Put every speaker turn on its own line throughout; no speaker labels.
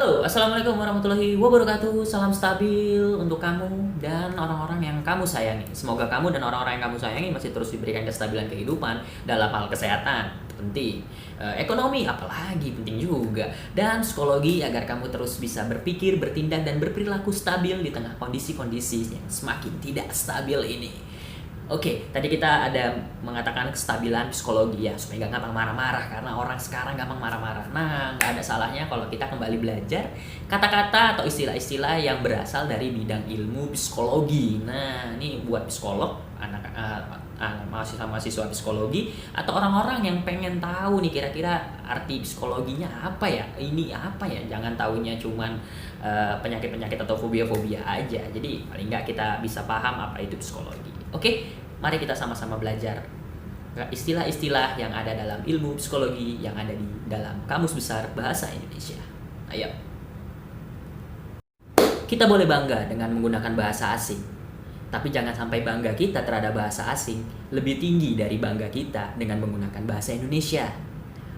Halo, Assalamualaikum warahmatullahi wabarakatuh. Salam stabil untuk kamu dan orang-orang yang kamu sayangi. Semoga kamu dan orang-orang yang kamu sayangi masih terus diberikan kestabilan kehidupan dalam hal kesehatan. Itu penting. Ekonomi apalagi penting juga. Dan psikologi agar kamu terus bisa berpikir, bertindak, dan berperilaku stabil di tengah kondisi-kondisi yang semakin tidak stabil ini. Oke, tadi kita ada mengatakan kestabilan psikologi ya, supaya nggak gampang marah-marah, karena orang sekarang gampang marah-marah. Nah, nggak ada salahnya kalau kita kembali belajar kata-kata atau istilah-istilah yang berasal dari bidang ilmu psikologi. Nah, ini buat psikolog, mahasiswa-mahasiswa psikologi, atau orang-orang yang pengen tahu nih kira-kira arti psikologinya apa ya, ini apa ya, jangan taunya cuman penyakit-penyakit atau fobia-fobia aja. Jadi paling nggak kita bisa paham apa itu psikologi. Oke, mari kita sama-sama belajar istilah-istilah yang ada dalam ilmu psikologi yang ada di dalam Kamus Besar Bahasa Indonesia. Ayo. Kita boleh bangga dengan menggunakan bahasa asing, tapi jangan sampai bangga kita terhadap bahasa asing lebih tinggi dari bangga kita dengan menggunakan bahasa Indonesia.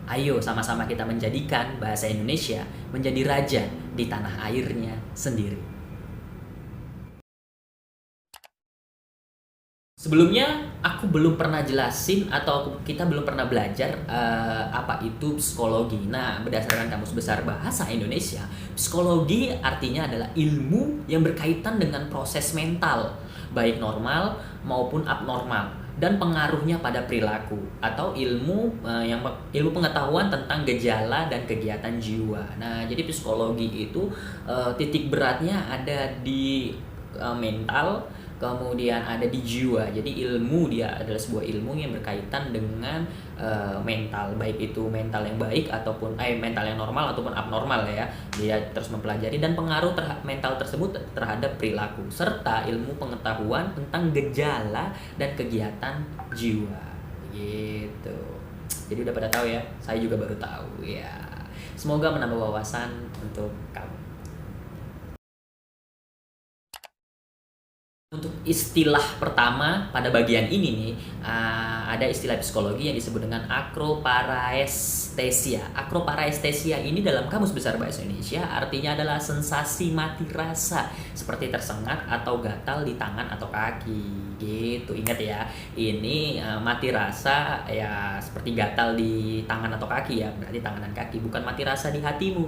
Ayo sama-sama kita menjadikan bahasa Indonesia menjadi raja di tanah airnya sendiri. Sebelumnya aku belum pernah jelasin atau kita belum pernah belajar apa itu psikologi. Nah, berdasarkan Kamus Besar Bahasa Indonesia, psikologi artinya adalah ilmu yang berkaitan dengan proses mental, baik normal maupun abnormal, dan pengaruhnya pada perilaku atau ilmu pengetahuan tentang gejala dan kegiatan jiwa. Nah, jadi psikologi itu titik beratnya ada di mental, kemudian ada di jiwa. Jadi dia adalah sebuah ilmu yang berkaitan dengan mental, baik itu mental yang baik ataupun mental yang normal ataupun abnormal ya. Dia terus mempelajari dan pengaruh mental tersebut terhadap perilaku, serta ilmu pengetahuan tentang gejala dan kegiatan jiwa. Gitu. Jadi udah pada tahu ya. Saya juga baru tahu ya. Semoga menambah wawasan untuk kamu. Untuk istilah pertama pada bagian ini nih, ada istilah psikologi yang disebut dengan akroparestesia. Akroparestesia ini dalam Kamus Besar Bahasa Indonesia artinya adalah sensasi mati rasa seperti tersengat atau gatal di tangan atau kaki. Gitu, ingat ya. Ini mati rasa ya seperti gatal di tangan atau kaki ya, berarti tangan dan kaki, bukan mati rasa di hatimu.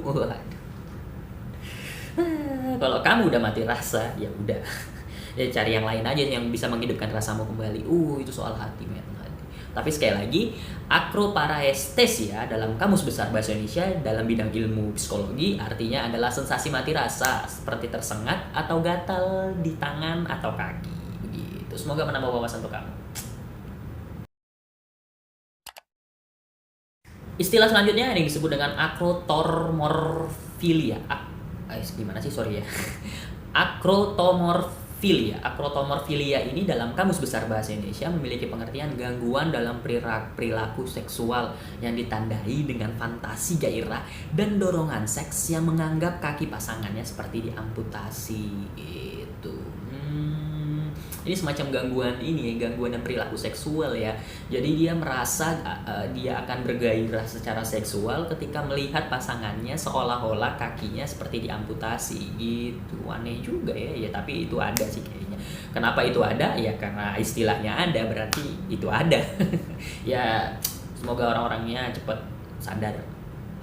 Kalau kamu udah mati rasa, ya udah. Ya cari yang lain aja yang bisa menghidupkan rasamu kembali. Itu soal hati, men. Tapi sekali lagi, akroparestesia dalam Kamus Besar Bahasa Indonesia dalam bidang ilmu psikologi artinya adalah sensasi mati rasa seperti tersengat atau gatal di tangan atau kaki. Begitu. Semoga menambah wawasan untuk kamu. Istilah selanjutnya yang disebut dengan akrotomorfilia. Gimana sih, sorry ya. Akrotomorfilia ini dalam Kamus Besar Bahasa Indonesia memiliki pengertian gangguan dalam perilaku seksual yang ditandai dengan fantasi gairah dan dorongan seks yang menganggap kaki pasangannya seperti diamputasi gitu. Ini semacam gangguan dan perilaku seksual ya. Jadi dia merasa dia akan bergairah secara seksual ketika melihat pasangannya seolah-olah kakinya seperti diamputasi gitu. Aneh juga ya, tapi itu ada sih kayaknya. Kenapa itu ada? Ya karena istilahnya ada, berarti itu ada. Ya semoga orang-orangnya cepat sadar.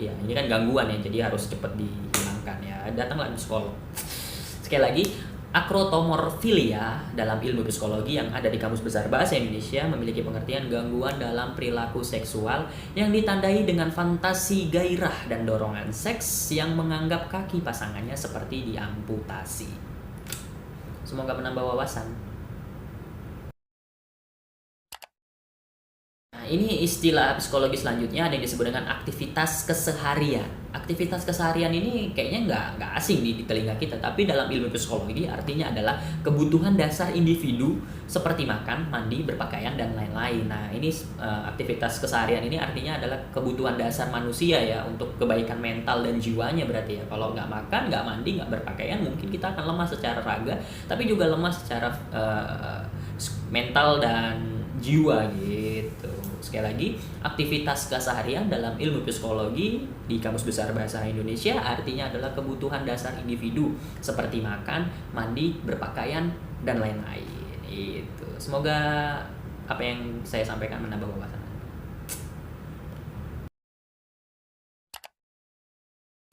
Ya ini kan gangguan ya, jadi harus cepat dihilangkan ya. Datanglah psikolog. Sekali lagi, akrotomorfilia dalam ilmu psikologi yang ada di Kamus Besar Bahasa Indonesia memiliki pengertian gangguan dalam perilaku seksual yang ditandai dengan fantasi gairah dan dorongan seks yang menganggap kaki pasangannya seperti diamputasi. Semoga menambah wawasan. Nah, ini istilah psikologi selanjutnya ada yang disebut dengan aktivitas keseharian. Aktivitas keseharian ini kayaknya nggak asing di telinga kita, tapi dalam ilmu psikologi artinya adalah kebutuhan dasar individu seperti makan, mandi, berpakaian, dan lain-lain. Nah, ini aktivitas keseharian ini artinya adalah kebutuhan dasar manusia ya untuk kebaikan mental dan jiwanya berarti ya. Kalau nggak makan, nggak mandi, nggak berpakaian, mungkin kita akan lemah secara raga, tapi juga lemah secara mental dan jiwa gitu. Sekali lagi, aktivitas keseharian dalam ilmu psikologi di Kamus Besar Bahasa Indonesia artinya adalah kebutuhan dasar individu seperti makan, mandi, berpakaian, dan lain-lain. Itu. Semoga apa yang saya sampaikan menambah wawasan.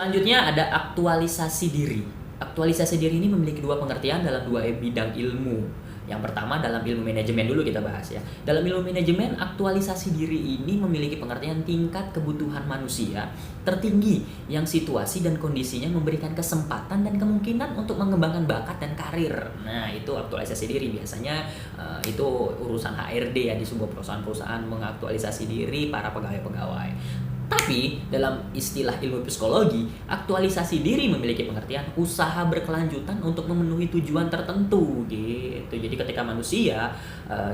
Selanjutnya ada aktualisasi diri. Aktualisasi diri ini memiliki dua pengertian dalam dua bidang ilmu. Yang pertama dalam ilmu manajemen dulu kita bahas ya. Dalam ilmu manajemen, aktualisasi diri ini memiliki pengertian tingkat kebutuhan manusia tertinggi yang situasi dan kondisinya memberikan kesempatan dan kemungkinan untuk mengembangkan bakat dan karir. Nah, itu aktualisasi diri. Biasanya itu urusan HRD ya di sebuah perusahaan-perusahaan mengaktualisasi diri para pegawai-pegawai. Tapi dalam istilah ilmu psikologi, aktualisasi diri memiliki pengertian usaha berkelanjutan untuk memenuhi tujuan tertentu gitu. Jadi ketika manusia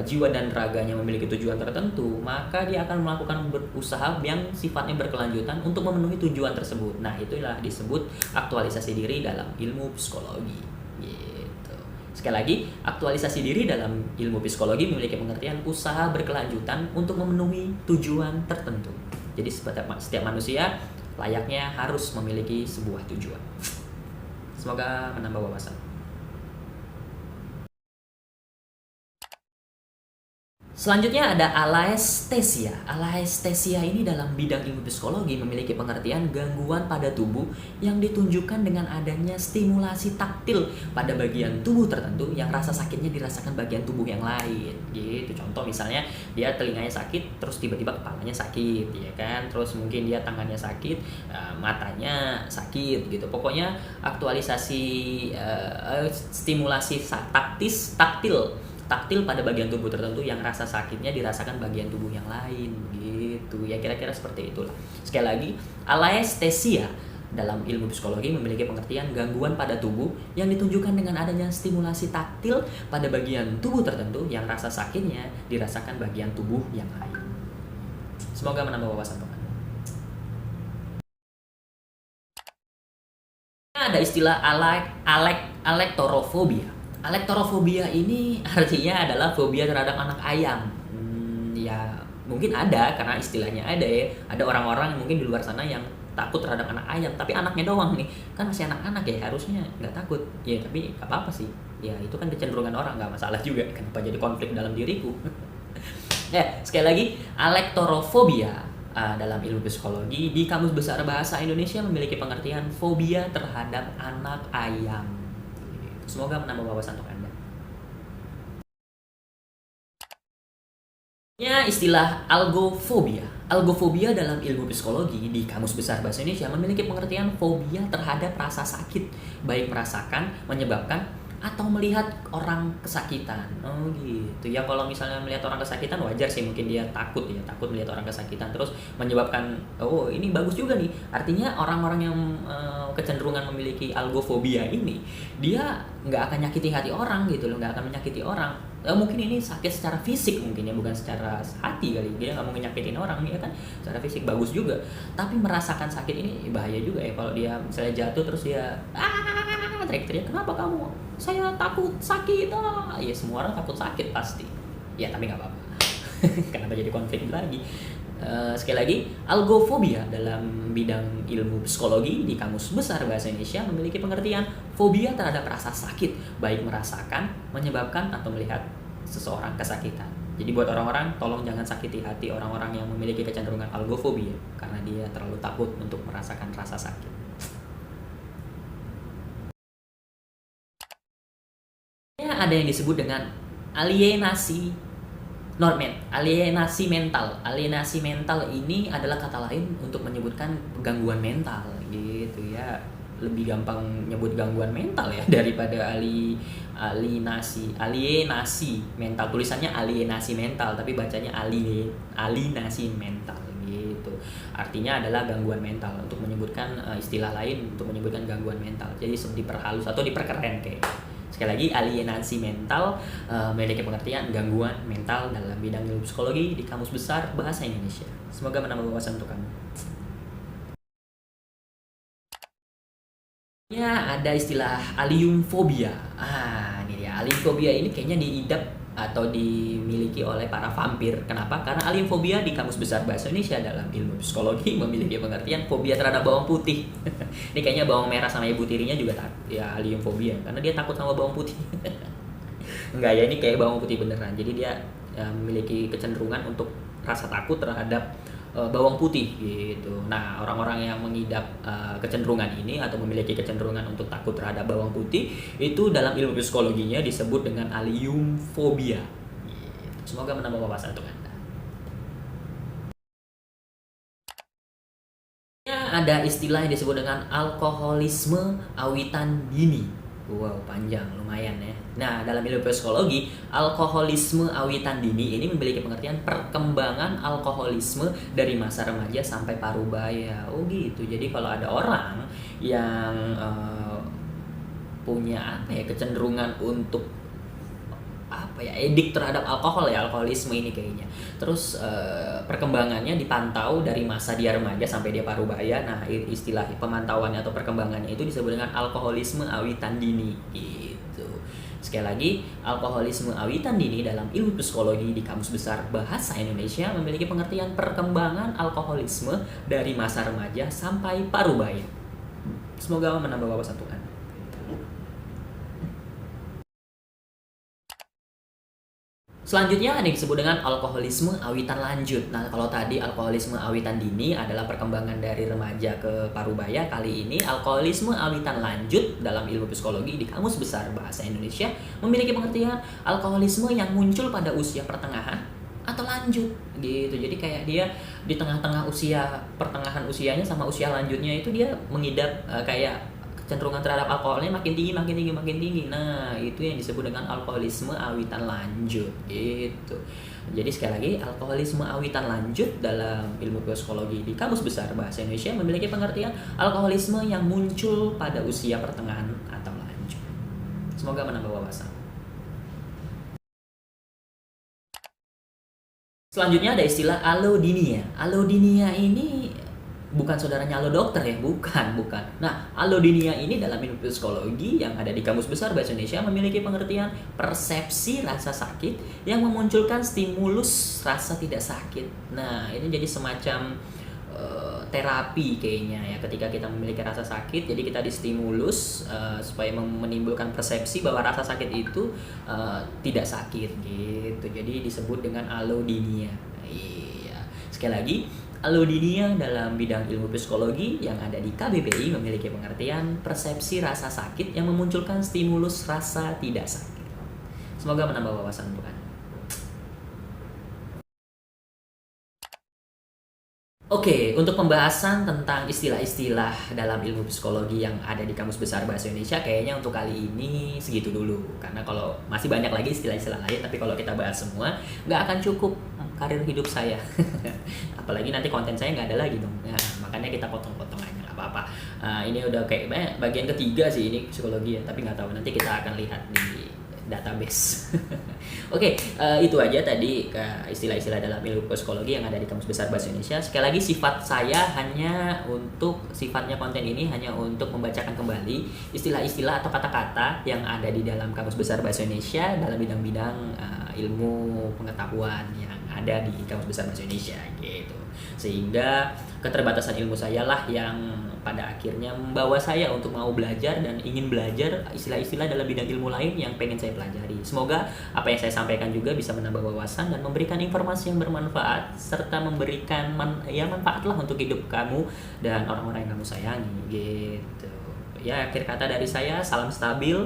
jiwa dan raganya memiliki tujuan tertentu, maka dia akan melakukan berusaha yang sifatnya berkelanjutan untuk memenuhi tujuan tersebut. Nah, itulah disebut aktualisasi diri dalam ilmu psikologi. Gitu. Sekali lagi, aktualisasi diri dalam ilmu psikologi memiliki pengertian usaha berkelanjutan untuk memenuhi tujuan tertentu. Jadi setiap manusia layaknya harus memiliki sebuah tujuan. Semoga menambah wawasan. Selanjutnya ada alaestesia. Alaestesia ini dalam bidang ilmu psikologi memiliki pengertian gangguan pada tubuh yang ditunjukkan dengan adanya stimulasi taktil pada bagian tubuh tertentu yang rasa sakitnya dirasakan bagian tubuh yang lain. Gitu. Contoh misalnya dia telinganya sakit terus tiba-tiba kepalanya sakit ya kan. Terus mungkin dia tangannya sakit, matanya sakit gitu. Pokoknya aktualisasi stimulasi taktil pada bagian tubuh tertentu yang rasa sakitnya dirasakan bagian tubuh yang lain gitu ya, kira-kira seperti itulah. Sekali lagi, alaestesia dalam ilmu psikologi memiliki pengertian gangguan pada tubuh yang ditunjukkan dengan adanya stimulasi taktil pada bagian tubuh tertentu yang rasa sakitnya dirasakan bagian tubuh yang lain. Semoga menambah wawasan teman. Ada istilah alektorofobia. Alektorofobia ini artinya adalah fobia terhadap anak ayam. Ya mungkin ada karena istilahnya ada ya. Ada orang-orang mungkin di luar sana yang takut terhadap anak ayam, tapi anaknya doang nih. Kan masih anak-anak ya, harusnya nggak takut. Ya tapi nggak apa-apa sih. Ya itu kan kecenderungan orang, nggak masalah juga. Kenapa jadi konflik dalam diriku? Sekali lagi, alektorofobia dalam ilmu psikologi di Kamus Besar Bahasa Indonesia memiliki pengertian fobia terhadap anak ayam. Semoga menambah wawasan untuk Anda. Ya, istilah algofobia. Algofobia dalam ilmu psikologi di Kamus Besar Bahasa Indonesia memiliki pengertian fobia terhadap rasa sakit, baik merasakan, menyebabkan, atau melihat orang kesakitan. Oh gitu ya, kalau misalnya melihat orang kesakitan wajar sih, mungkin dia takut melihat orang kesakitan, terus menyebabkan oh ini bagus juga nih, artinya orang-orang yang kecenderungan memiliki algofobia ini dia nggak akan nyakiti hati orang gitu loh, nggak akan menyakiti orang. Mungkin ini sakit secara fisik mungkin ya, bukan secara hati kali, dia nggak mau nyakitin orang ya kan, secara fisik bagus juga, tapi merasakan sakit ini bahaya juga ya. Kalau dia misalnya jatuh terus dia teriak-teriak, kenapa kamu, saya takut sakit. Ya semua orang takut sakit pasti ya, tapi nggak apa-apa. Kenapa jadi konflik lagi? Sekali lagi, algofobia dalam bidang ilmu psikologi di Kamus Besar Bahasa Indonesia memiliki pengertian fobia terhadap rasa sakit, baik merasakan, menyebabkan, atau melihat seseorang kesakitan. Jadi buat orang-orang, tolong jangan sakiti hati orang-orang yang memiliki kecenderungan algofobia, karena dia terlalu takut untuk merasakan rasa sakit. Ada yang disebut dengan alienasi mental. Alienasi mental ini adalah kata lain untuk menyebutkan gangguan mental gitu ya. Lebih gampang nyebut gangguan mental ya daripada alienasi mental. Tulisannya alienasi mental tapi bacanya alienasi mental gitu. Artinya adalah gangguan mental, untuk menyebutkan istilah lain untuk menyebutkan gangguan mental. Jadi diperhalus atau diperkeren kayak. Sekali lagi, alienasi mental memiliki pengertian gangguan mental dalam bidang ilmu psikologi di Kamus Besar Bahasa Indonesia. Semoga menambah wawasan untuk kamu. Ya, ada istilah aliumfobia. Ini dia. Aliumfobia ini kayaknya diidap atau dimiliki oleh para vampir. Kenapa? Karena aliumfobia di Kamus Besar Bahasa Indonesia dalam ilmu psikologi memiliki pengertian fobia terhadap bawang putih. Ini kayaknya bawang merah sama ibu tirinya juga ya aliumfobia karena dia takut sama bawang putih. Enggak ya, ini kayak bawang putih beneran. Jadi dia memiliki kecenderungan untuk rasa takut terhadap bawang putih gitu. Nah, orang-orang yang mengidap kecenderungan ini atau memiliki kecenderungan untuk takut terhadap bawang putih itu dalam ilmu psikologinya disebut dengan aliumfobia. Gitu. Semoga menambah wawasan untuk Anda. Ada istilah yang disebut dengan alkoholisme awitan dini. Wow, panjang, lumayan ya. Nah, dalam ilmu psikologi, alkoholisme awitan dini ini memiliki pengertian perkembangan alkoholisme dari masa remaja sampai parubaya. Oh gitu. Jadi kalau ada orang yang punya kecenderungan untuk edik terhadap alkohol ya, alkoholisme ini kayaknya. Terus perkembangannya dipantau dari masa dia remaja sampai dia parubaya. Nah, istilah pemantauannya atau perkembangannya itu disebut dengan alkoholisme awitan dini gitu. Sekali lagi, alkoholisme awitan dini dalam ilmu psikologi di Kamus Besar Bahasa Indonesia memiliki pengertian perkembangan alkoholisme dari masa remaja sampai parubaya. Semoga menambah wawasan Tuhan. Selanjutnya ada yang disebut dengan alkoholisme awitan lanjut. Nah, kalau tadi alkoholisme awitan dini adalah perkembangan dari remaja ke parubaya, kali ini alkoholisme awitan lanjut dalam ilmu psikologi di Kamus Besar Bahasa Indonesia memiliki pengertian alkoholisme yang muncul pada usia pertengahan atau lanjut gitu. Jadi kayak dia di tengah-tengah usia, pertengahan usianya sama usia lanjutnya itu dia mengidap kayak kecenderungan terhadap alkoholnya makin tinggi. Nah, itu yang disebut dengan alkoholisme awitan lanjut gitu. Jadi sekali lagi, alkoholisme awitan lanjut dalam ilmu psikologi di Kamus Besar Bahasa Indonesia memiliki pengertian alkoholisme yang muncul pada usia pertengahan atau lanjut. Semoga menambah wawasan. Selanjutnya ada istilah alodinia. Alodinia ini bukan saudaranya alo dokter ya, bukan. Nah, alodinia ini dalam ilmu psikologi yang ada di Kamus Besar Bahasa Indonesia memiliki pengertian persepsi rasa sakit yang memunculkan stimulus rasa tidak sakit. Nah, ini jadi semacam terapi kayaknya ya, ketika kita memiliki rasa sakit, jadi kita distimulus supaya menimbulkan persepsi bahwa rasa sakit itu tidak sakit gitu. Jadi disebut dengan alodinia. Iya. Sekali lagi, alodinia dalam bidang ilmu psikologi yang ada di KBBI memiliki pengertian persepsi rasa sakit yang memunculkan stimulus rasa tidak sakit. Semoga menambah wawasan untuk Anda. Oke, untuk pembahasan tentang istilah-istilah dalam ilmu psikologi yang ada di Kamus Besar Bahasa Indonesia, kayaknya untuk kali ini segitu dulu. Karena kalau masih banyak lagi istilah-istilah lain, tapi kalau kita bahas semua, nggak akan cukup karir hidup saya. Apalagi nanti konten saya nggak ada lagi dong. Nah, makanya kita potong-potong aja, nggak apa-apa. Ini udah kayak bagian ketiga sih ini psikologi ya, tapi nggak tahu, nanti kita akan lihat di database. Oke, itu aja tadi istilah-istilah dalam ilmu psikologi yang ada di Kamus Besar Bahasa Indonesia. Sekali lagi, sifatnya konten ini hanya untuk membacakan kembali istilah-istilah atau kata-kata yang ada di dalam Kamus Besar Bahasa Indonesia dalam bidang-bidang ilmu pengetahuan yang ada di Kamus Besar Bahasa Indonesia gitu. Sehingga keterbatasan ilmu saya lah yang pada akhirnya membawa saya untuk mau belajar dan ingin belajar istilah-istilah dalam bidang ilmu lain yang pengen saya pelajari. Semoga apa yang saya sampaikan juga bisa menambah wawasan dan memberikan informasi yang bermanfaat serta memberikan manfaat lah untuk hidup kamu dan orang-orang yang kamu sayangi gitu. Ya, akhir kata dari saya, salam stabil.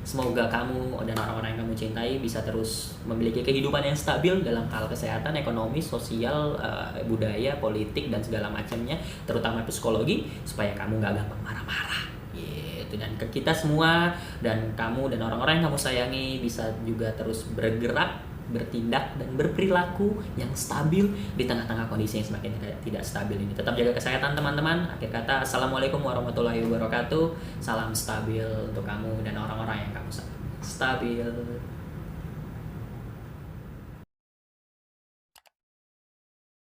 Semoga kamu dan orang-orang yang kamu cintai bisa terus memiliki kehidupan yang stabil dalam hal kesehatan, ekonomi, sosial, budaya, politik, dan segala macamnya, terutama psikologi, supaya kamu gak gampang marah-marah gitu. Dan ke kita semua dan kamu dan orang-orang yang kamu sayangi bisa juga terus bergerak, bertindak, dan berperilaku yang stabil di tengah-tengah kondisi yang semakin tidak stabil ini. Tetap jaga kesehatan teman-teman. Akhir kata, assalamualaikum warahmatullahi wabarakatuh. Salam stabil untuk kamu dan orang-orang yang kamu sayang. Stabil.